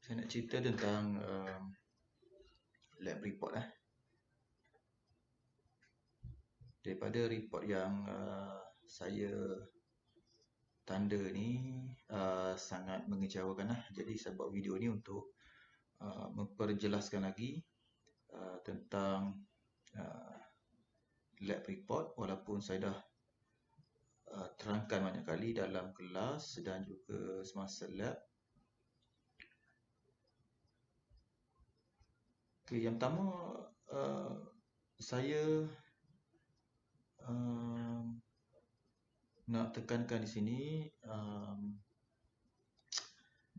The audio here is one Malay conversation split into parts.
Saya nak cerita tentang lab report Daripada report yang saya tanda ni sangat mengecewakan Jadi saya buat video ni untuk memperjelaskan lagi tentang lab report, walaupun saya dah terangkan banyak kali dalam kelas dan juga semasa lab. Yang pertama, saya nak tekankan di sini,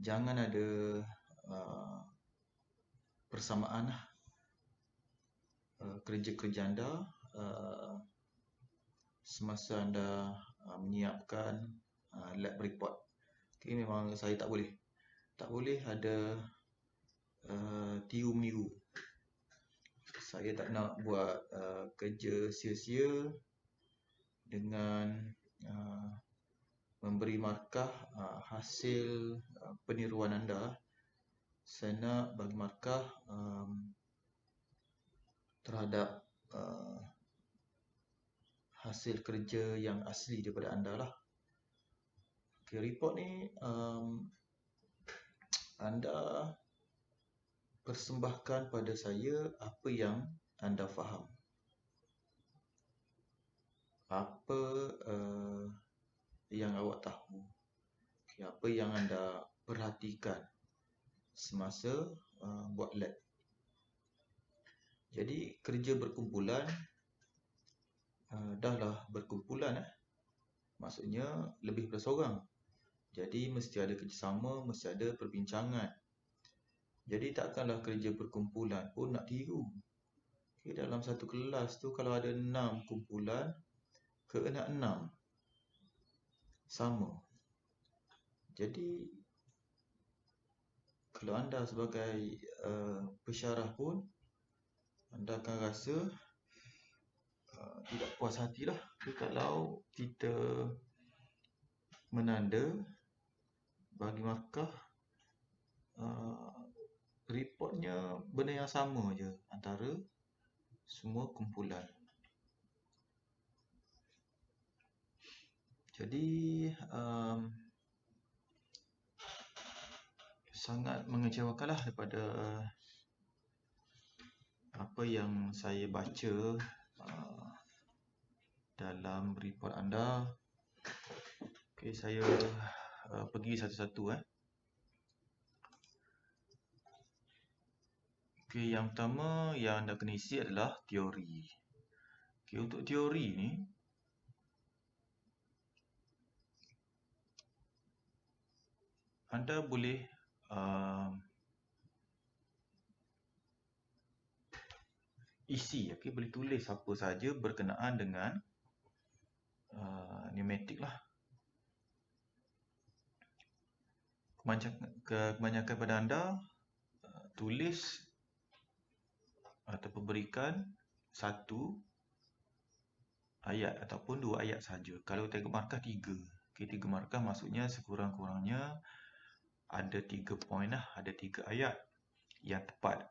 jangan ada persamaan kerja-kerja anda semasa anda menyiapkan lab report. Memang saya tak boleh ada tiru-miru. Saya tak nak buat kerja sia-sia dengan memberi markah hasil peniruan anda. Saya nak bagi markah terhadap hasil kerja yang asli daripada anda lah. Report ni anda persembahkan pada saya apa yang anda faham, apa yang awak tahu, apa yang anda perhatikan semasa buat lab. Jadi kerja berkumpulan, dahlah berkumpulan maksudnya lebih daripada seorang. Jadi mesti ada kerjasama, mesti ada perbincangan. Jadi takkanlah kerja berkumpulan pun nak tiru. Dalam satu kelas tu kalau ada 6 kumpulan, kena 6 sama. Jadi kalau anda sebagai pensyarah pun, anda akan rasa tidak puas hati lah kalau kita menanda bagi markah reportnya benda yang sama je antara semua kumpulan. Jadi sangat mengecewakan lah daripada apa yang saya baca dalam report anda. Saya pergi satu-satu. Yang pertama yang anda kena isi adalah teori. Untuk teori ni, anda boleh isi, boleh tulis apa saja berkenaan dengan pneumatik lah. Kebanyakan pada anda tulis ataupun berikan satu ayat ataupun 2 ayat saja. Kalau tengok markah 3, 3 markah maksudnya sekurang-kurangnya ada 3 poin lah, ada 3 ayat yang tepat.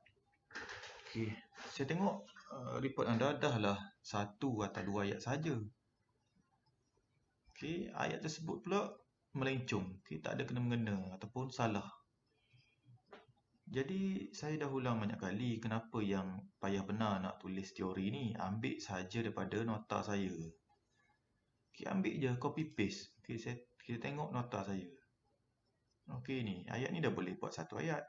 Saya tengok report anda dahlah 1 atau 2 ayat saja. Ayat tersebut pula melencong, tak ada kena-mengena ataupun salah. Jadi saya dah ulang banyak kali, kenapa yang payah benar nak tulis teori ni? Ambil saja daripada nota saya. Ambil je, copy paste. Kita tengok nota saya. Ni, ayat ni dah boleh buat 1 ayat.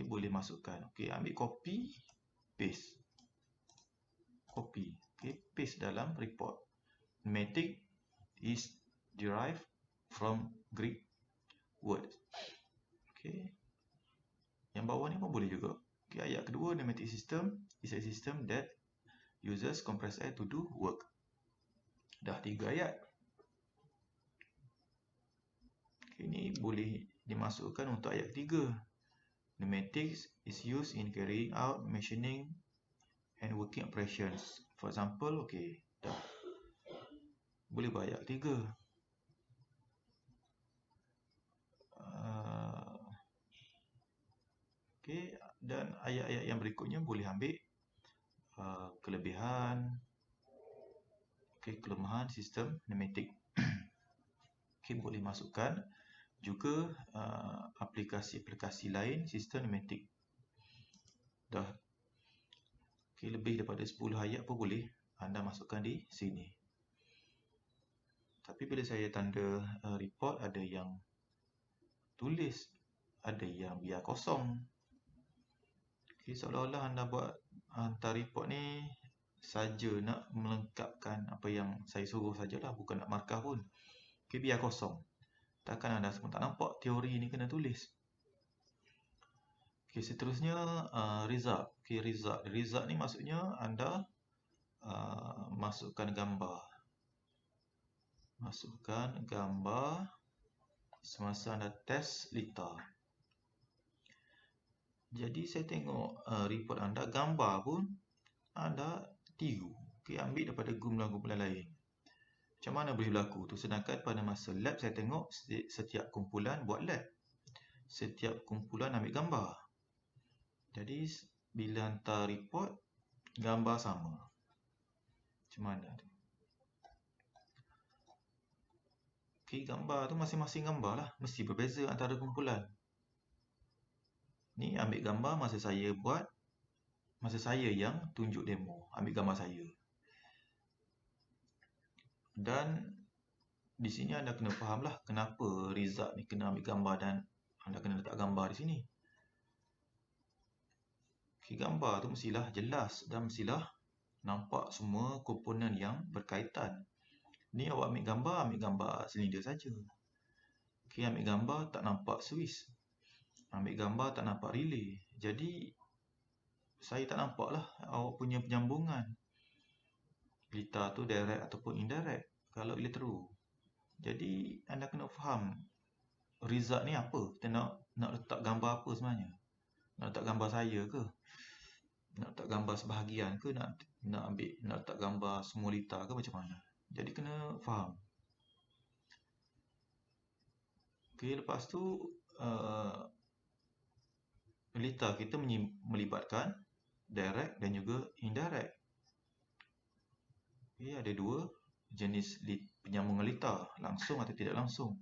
Boleh masukkan. Ambil copy, paste. Copy, paste dalam report. Pneumatic is derived from Greek word. Yang bawah ni pun boleh juga. Ayat kedua, pneumatic system is a system that uses compressed air to do work. Dah 3 ayat. Ini boleh dimasukkan untuk ayat ketiga. Pneumatics is used in carrying out machining and working operations. For example, dah. Boleh buat ayat ketiga. Okey, dan ayat-ayat yang berikutnya boleh ambil kelebihan, kelemahan sistem pneumatik. Boleh masukkan juga aplikasi-aplikasi lain sistem pneumatik. Dah. Lebih daripada 10 ayat pun boleh anda masukkan di sini. Tapi bila saya tanda report, ada yang tulis, ada yang biar kosong. Seolah-olah anda buat hantar report ni saja nak melengkapkan apa yang saya suruh sajalah, bukan nak markah pun. Biar kosong. Takkan anda semua tak nampak teori ni kena tulis. Seterusnya result. Result ni maksudnya anda masukkan gambar. Semasa anda test lita. Jadi saya tengok report anda, gambar pun anda tiru. Ambil daripada gumpulan-gumpulan lain. Macam mana boleh berlaku tu? Sedangkan pada masa lab saya tengok setiap kumpulan buat lab. Setiap kumpulan ambil gambar. Jadi bila hantar report, gambar sama. Macam mana tu? Gambar tu masing-masing gambar lah. Mesti berbeza antara kumpulan. Ni ambil gambar masa saya buat, masa saya yang tunjuk demo. Ambil gambar saya. Dan di sini anda kena faham lah kenapa result ni kena ambil gambar dan anda kena letak gambar di sini. Gambar tu mestilah jelas dan mestilah nampak semua komponen yang berkaitan. Ni awak ambil gambar silinder saja. Ambil gambar tak nampak Swiss. Ambil gambar tak nampak relay. Jadi saya tak nampak lah awak punya penyambungan. Lita tu direct ataupun indirect kalau elektro. Jadi anda kena faham result ni apa. Kita nak letak gambar apa sebenarnya? Nak letak gambar saya ke? Nak letak gambar sebahagian ke? Nak letak gambar semua lita ke macam mana? Jadi kena faham. Lepas tu lita kita melibatkan direct dan juga indirect. Ada dua jenis penyambungan lita, langsung atau tidak langsung.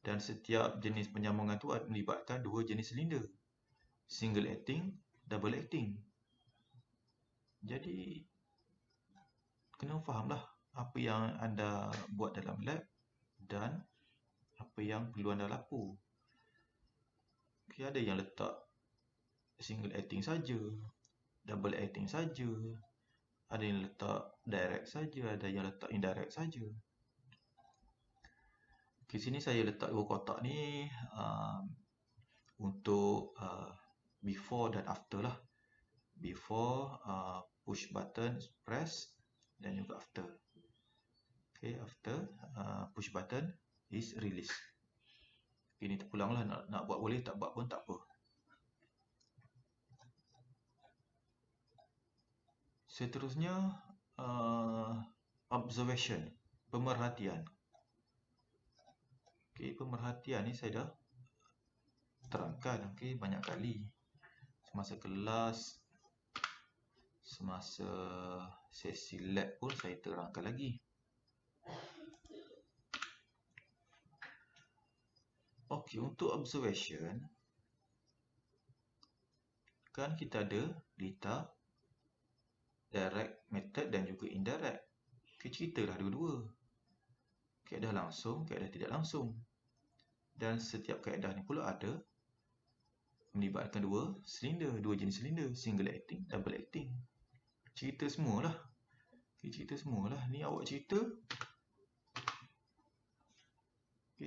Dan setiap jenis penyambungan tu melibatkan dua jenis silinder. Single acting, double acting. Jadi kena fahamlah apa yang anda buat dalam lab dan apa yang perlu anda lapor. Ada yang letak single acting saja, double acting saja, ada yang letak direct saja, ada yang letak indirect saja. Sini saya letak dua kotak ni untuk before dan after lah. Before push button press dan juga after. After push button is release. Ini terpulang lah, nak buat boleh, tak buat pun tak apa. Seterusnya observation, pemerhatian. Pemerhatian ni saya dah terangkan banyak kali. Semasa kelas, semasa sesi lab pun saya terangkan lagi. Untuk observation, kan kita ada data direct method dan juga indirect. Ceritalah dua-dua. Kaedah langsung, kaedah tidak langsung. Dan setiap kaedah ni pula ada melibatkan dua silinder, dua jenis silinder, single acting, double acting. Cerita semualah. Ni awak cerita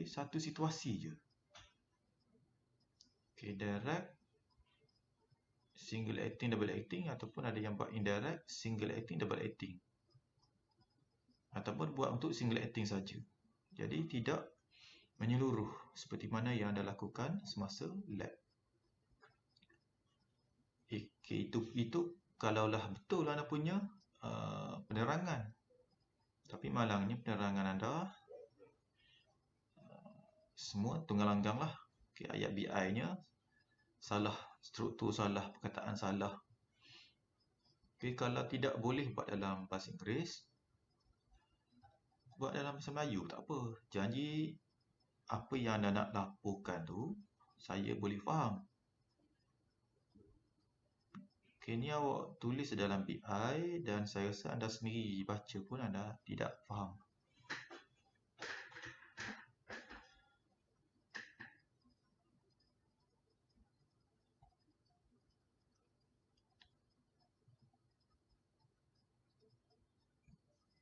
satu situasi je. Direct, single acting, double acting, ataupun ada yang buat indirect, single acting, double acting, ataupun buat untuk single acting saja. Jadi tidak menyeluruh seperti mana yang anda lakukan semasa lab. Itu kalaulah betul anda punya penerangan. Tapi malangnya penerangan anda semua tunggal langgang lah. Ayat BI nya salah struktur salah, perkataan salah. Okay, kalau tidak boleh buat dalam bahasa Inggeris, buat dalam bahasa Melayu, tak apa. Janji apa yang anda nak laporkan tu, saya boleh faham. Okay, ni awak tulis dalam BI dan saya rasa anda sendiri baca pun anda tidak faham.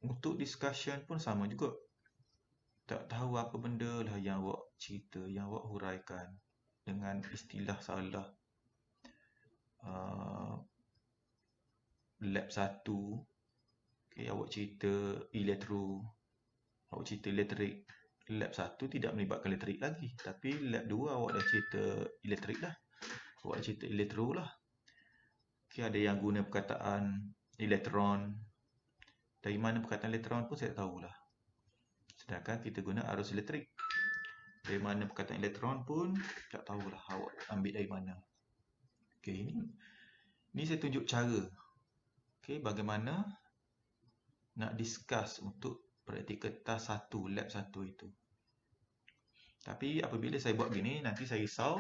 Untuk discussion pun sama juga. Tak tahu apa benda lah yang awak cerita, yang awak huraikan dengan istilah salah. Lab 1, okay, awak cerita elektro, awak cerita elektrik. Lab 1 tidak melibatkan elektrik lagi, tapi lab 2 awak dah cerita elektrik dah. Awak cerita elektro lah. Okay, ada yang guna perkataan elektron. Dari mana perkataan elektron pun saya tahulah. Sedangkan kita guna arus elektrik. Dari mana perkataan elektron pun tak tahulah awak ambil dari mana. Okay, ni saya tunjuk cara. Okay, bagaimana nak discuss untuk praktikal task 1, lab 1 itu. Tapi apabila saya buat gini, nanti saya risau.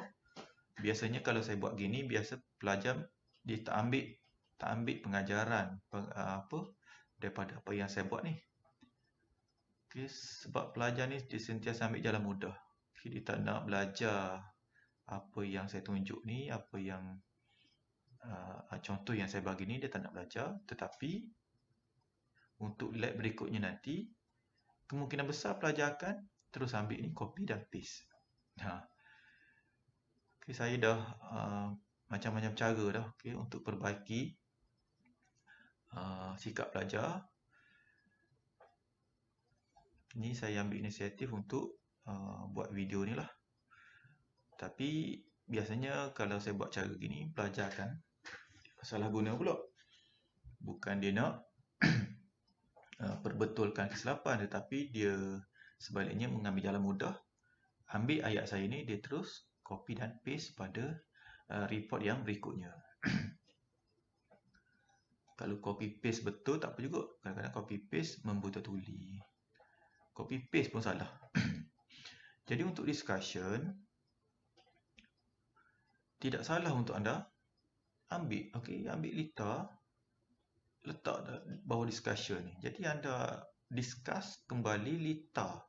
Biasanya kalau saya buat gini, biasa pelajar dia tak ambil pengajaran daripada apa yang saya buat ni. Okay, sebab pelajar ni dia sentiasa ambil jalan mudah. Okay, dia tak nak belajar apa yang saya tunjuk ni, apa yang contoh yang saya bagi ni dia tak nak belajar. Tetapi untuk lab berikutnya nanti, kemungkinan besar pelajar akan terus ambil ni, copy dan paste. Okay, saya dah macam-macam cara dah untuk perbaiki sikap pelajar. Ni saya ambil inisiatif untuk buat video ni lah. Tapi biasanya kalau saya buat cara gini, pelajar akan salah guna pula. Bukan dia nak perbetulkan kesilapan, tetapi dia sebaliknya mengambil jalan mudah. Ambil ayat saya ni, dia terus copy dan paste pada report yang berikutnya. Kalau copy paste betul tak apa juga. Kadang-kadang copy paste membuta-tuli. Copy paste pun salah. Jadi untuk discussion, tidak salah untuk anda ambil lita, letak bawah discussion ni. Jadi anda discuss kembali lita.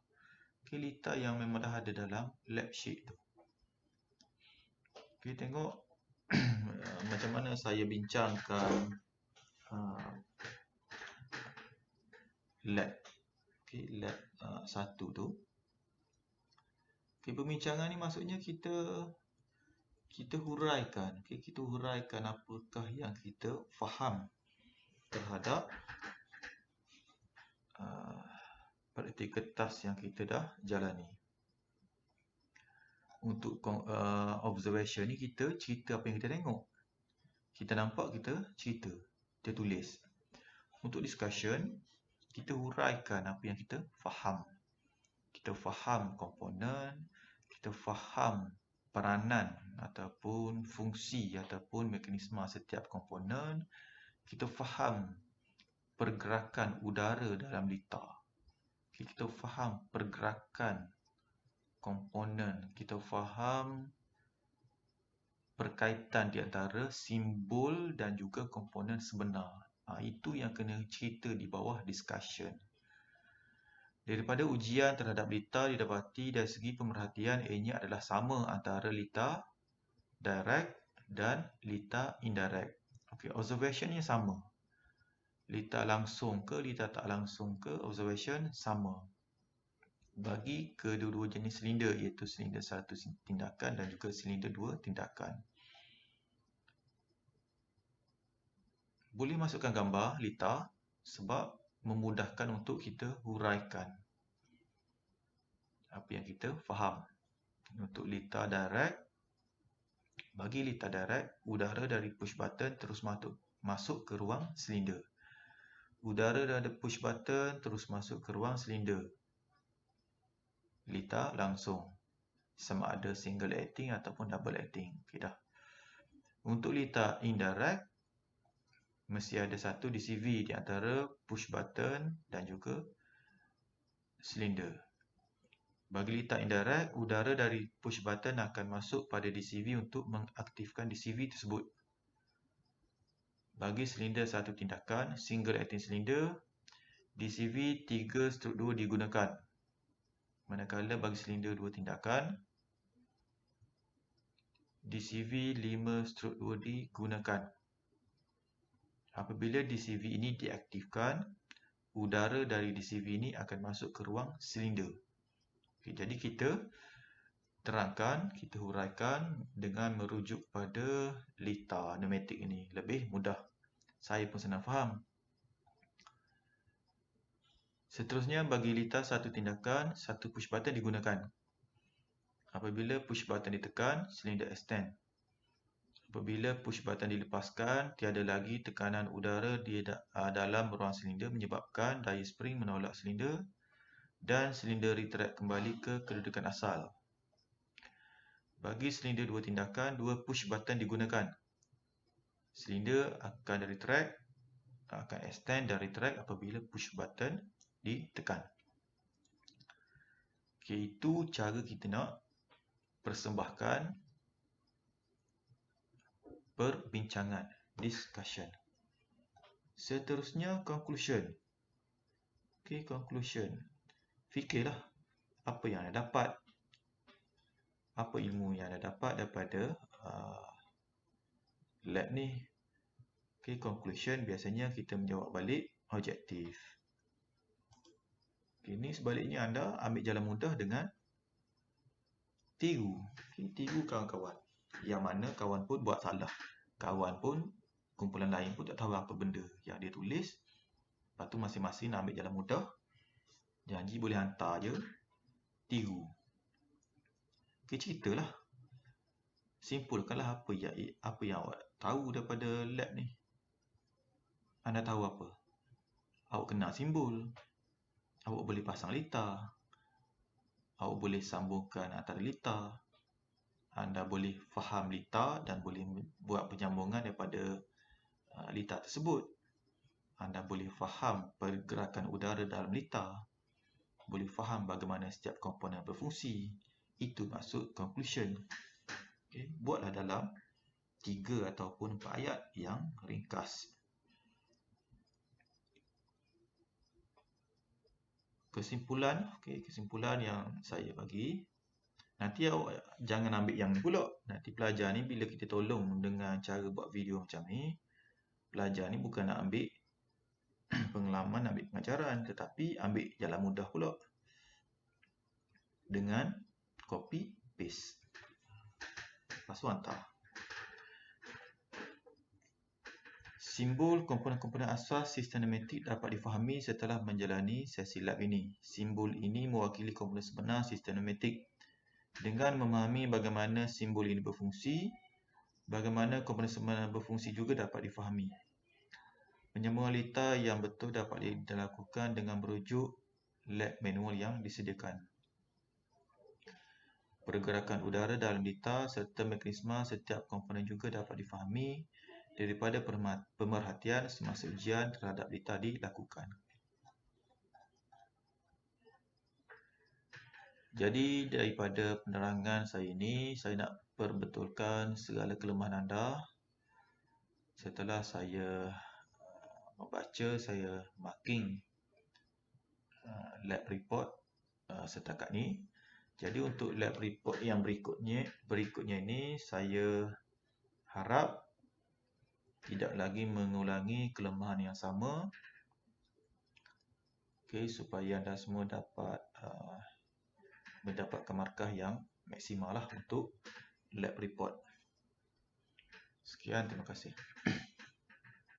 Lita yang memang dah ada dalam lab sheet tu. Tengok macam mana saya bincangkan lab lab 1 tu. Perbincangan ni maksudnya kita huraikan, kita huraikan apakah yang kita faham terhadap praktikal task yang kita dah jalani. Untuk observation ni kita cerita apa yang kita tengok. Kita nampak, kita cerita, kita tulis. Untuk discussion, kita huraikan apa yang kita faham. Kita faham komponen, kita faham peranan ataupun fungsi ataupun mekanisme setiap komponen. Kita faham pergerakan udara dalam lita. Kita faham pergerakan komponen. Kita faham perkaitan di antara simbol dan juga komponen sebenar. Itu yang kena cerita di bawah discussion. Daripada ujian terhadap lita didapati dari segi pemerhatian ianya adalah sama antara lita direct dan lita indirect. Observation sama. Lita langsung ke lita tak langsung ke, observation sama. Bagi kedua-dua jenis silinder, iaitu silinder 1 tindakan dan juga silinder 2 tindakan. Boleh masukkan gambar lita sebab memudahkan untuk kita huraikan apa yang kita faham. Untuk lita direct, bagi lita direct, udara dari push button terus masuk ke ruang silinder. Udara dari push button terus masuk ke ruang silinder. Lita langsung, sama ada single acting ataupun double acting. Dah. Untuk litar indirect, mesti ada satu DCV di antara push button dan juga silinder. Bagi litar indirect, udara dari push button akan masuk pada DCV untuk mengaktifkan DCV tersebut. Bagi silinder satu tindakan, single acting cylinder, DCV 3/2 digunakan. Manakala bagi silinder dua tindakan, DCV 5/2 digunakan. Apabila DCV ini diaktifkan, udara dari DCV ini akan masuk ke ruang silinder. Okay, jadi kita terangkan, kita huraikan dengan merujuk pada litar pneumatik ini. Lebih mudah. Saya pun senang faham. Seterusnya, bagi litar satu tindakan, satu push button digunakan. Apabila push button ditekan, silinder extend. Apabila push button dilepaskan, tiada lagi tekanan udara di dalam ruang silinder menyebabkan daya spring menolak silinder dan silinder retract kembali ke kedudukan asal. Bagi silinder dua tindakan, dua push button digunakan. Silinder akan retract, akan extend dan retract apabila push button ditekan. Okay, itu cara kita nak persembahkan perbincangan, discussion. Seterusnya, conclusion. Okay, conclusion. Fikirlah apa yang anda dapat. Apa ilmu yang anda dapat daripada lab ni. Okay, conclusion biasanya kita menjawab balik objektif. Okay, ni sebaliknya anda ambil jalan mudah dengan tiru. Okay, tiru kawan-kawan. Yang mana kawan pun buat salah. Kawan pun, kumpulan lain pun tak tahu apa benda yang dia tulis. Lepas tu masing-masing nak ambil jalan mudah. Janji boleh hantar je. Tiru. Okay, ceritalah. Simpulkanlah apa yang awak tahu daripada lab ni. Anda tahu apa? Awak kenal simbol. Awak boleh pasang litar. Awak boleh sambungkan antara litar. Anda boleh faham litar dan boleh buat penyambungan daripada litar tersebut. Anda boleh faham pergerakan udara dalam litar. Boleh faham bagaimana setiap komponen berfungsi. Itu maksud conclusion. Okay. Buatlah dalam 3 ataupun 4 ayat yang ringkas. Kesimpulan, okay, kesimpulan yang saya bagi. Nanti awak jangan ambil yang ni pula. Nanti pelajar ni bila kita tolong dengan cara buat video macam ni, pelajar ni bukan nak ambil pengalaman, ambil pengajaran, tetapi ambil jalan mudah pula. Dengan copy paste. Lepas tu hantar. Simbol komponen-komponen asas sistem pneumatik dapat difahami setelah menjalani sesi lab ini. Simbol ini mewakili komponen sebenar sistem pneumatik. Dengan memahami bagaimana simbol ini berfungsi, bagaimana komponen sebenar berfungsi juga dapat difahami. Penyambungan litar yang betul dapat dilakukan dengan merujuk lab manual yang disediakan. Pergerakan udara dalam litar serta mekanisme setiap komponen juga dapat difahami daripada pemerhatian semasa ujian terhadap litar dilakukan. Jadi daripada penerangan saya ini, saya nak perbetulkan segala kelemahan anda. Setelah saya membaca, saya marking lab report setakat ni. Jadi untuk lab report yang berikutnya ini, saya harap tidak lagi mengulangi kelemahan yang sama. Okay, supaya anda semua dapat mendapatkan markah yang maksimal lah untuk lab report. Sekian, terima kasih.